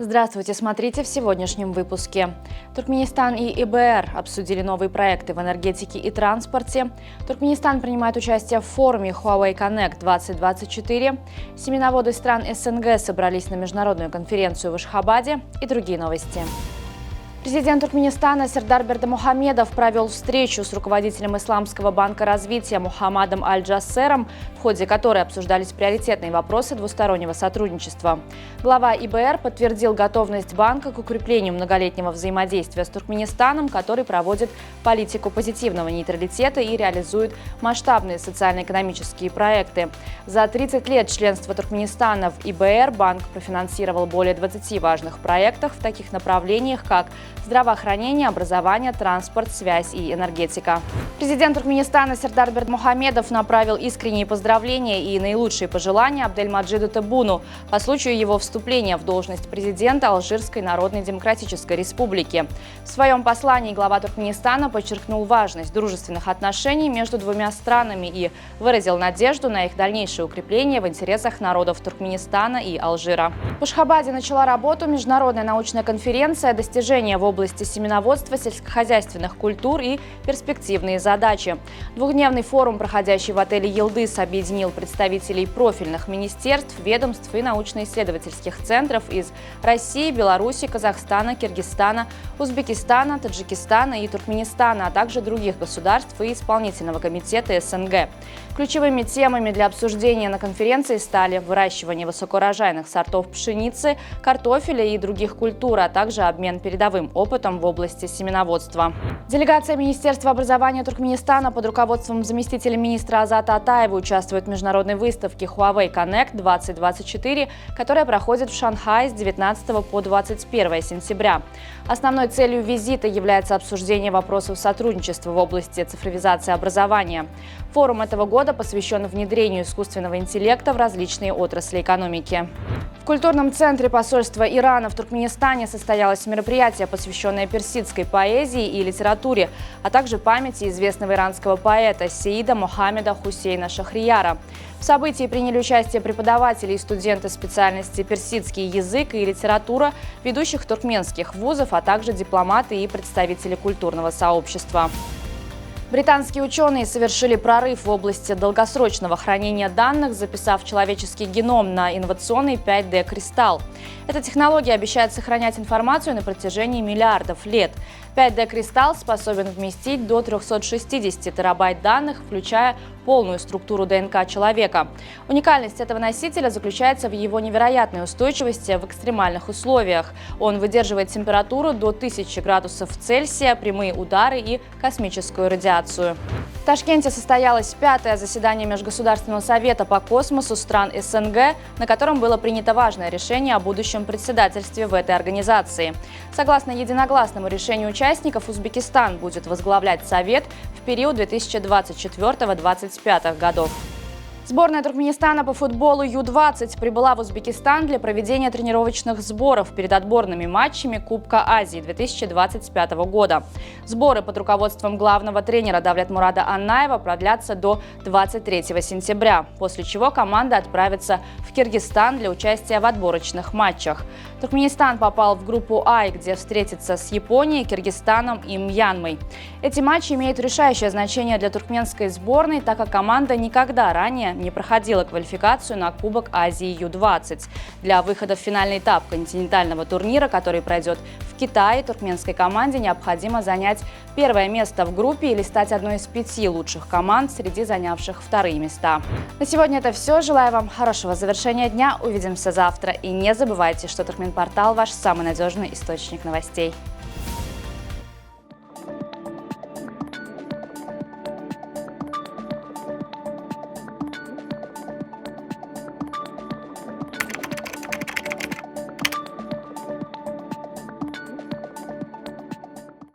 Здравствуйте, смотрите в сегодняшнем выпуске. Туркменистан и ИБР обсудили новые проекты в энергетике и транспорте. Туркменистан принимает участие в форуме Huawei Connect 2024. Семеноводы стран СНГ собрались на международную конференцию в Ашхабаде и другие новости. Президент Туркменистана Сердар Бердымухамедов провел встречу с руководителем Исламского банка развития Мухаммадом Аль-Джассером, в ходе которой обсуждались приоритетные вопросы двустороннего сотрудничества. Глава ИБР подтвердил готовность банка к укреплению многолетнего взаимодействия с Туркменистаном, который проводит политику позитивного нейтралитета и реализует масштабные социально-экономические проекты. За 30 лет членства Туркменистана в ИБР банк профинансировал более 20 важных проектов в таких направлениях, как здравоохранение, образование, транспорт, связь и энергетика. Президент Туркменистана Сердар Бердымухамедов направил искренние поздравления и наилучшие пожелания Абдельмаджиду Теббуну по случаю его вступления в должность президента Алжирской Народной Демократической Республики. В своем послании глава Туркменистана подчеркнул важность дружественных отношений между двумя странами и выразил надежду на их дальнейшее укрепление в интересах народов Туркменистана и Алжира. В Ашхабаде начала работу международная научная конференция «Достижения в области семеноводства, сельскохозяйственных культур и перспективные задачи». Двухдневный форум, проходящий в отеле «Йылдыз», объединил представителей профильных министерств, ведомств и научно-исследовательских центров из России, Беларуси, Казахстана, Киргизстана, Узбекистана, Таджикистана и Туркменистана, а также других государств и исполнительного комитета СНГ. Ключевыми темами для обсуждения на конференции стали выращивание высокоурожайных сортов пшеницы, картофеля и других культур, а также обмен передовым опытом в области семеноводства. Делегация Министерства образования Туркменистана под руководством заместителя министра Азата Атаева участвует в международной выставке Huawei Connect 2024, которая проходит в Шанхае с 19 по 21 сентября. Основной целью визита является обсуждение вопросов сотрудничества в области цифровизации образования. Форум этого года посвящен внедрению искусственного интеллекта в различные отрасли экономики. В культурном центре посольства Ирана в Туркменистане состоялось мероприятие, посвященное персидской поэзии и литературе, а также памяти известного иранского поэта Сеида Мохаммеда Хусейна Шахрияра. В событии приняли участие преподаватели и студенты специальности персидский язык и литература ведущих туркменских вузов, а также дипломаты и представители культурного сообщества. Британские ученые совершили прорыв в области долгосрочного хранения данных, записав человеческий геном на инновационный 5D-кристалл. Эта технология обещает сохранять информацию на протяжении миллиардов лет. 5D-кристалл способен вместить до 360 терабайт данных, включая полную структуру ДНК человека. Уникальность этого носителя заключается в его невероятной устойчивости в экстремальных условиях. Он выдерживает температуру до 1000 градусов Цельсия, прямые удары и космическую радиацию. В Ташкенте состоялось 5-е заседание Межгосударственного совета по космосу стран СНГ, на котором было принято важное решение о будущем председательстве в этой организации. Согласно единогласному решению участников, Узбекистан будет возглавлять Совет в период 2024-2025 годов. Сборная Туркменистана по футболу Ю-20 прибыла в Узбекистан для проведения тренировочных сборов перед отборными матчами Кубка Азии 2025 года. Сборы под руководством главного тренера Давлетмурада Аннаева продлятся до 23 сентября, после чего команда отправится в Киргизстан для участия в отборочных матчах. Туркменистан попал в группу А, где встретится с Японией, Киргизстаном и Мьянмой. Эти матчи имеют решающее значение для туркменской сборной, так как команда никогда ранее не проходила квалификацию на Кубок Азии Ю-20. Для выхода в финальный этап континентального турнира, который пройдет в Китае, туркменской команде необходимо занять первое место в группе или стать одной из 5 лучших команд среди занявших вторые места. На сегодня это все. Желаю вам хорошего завершения дня. Увидимся завтра. И не забывайте, что Туркменпортал – ваш самый надежный источник новостей.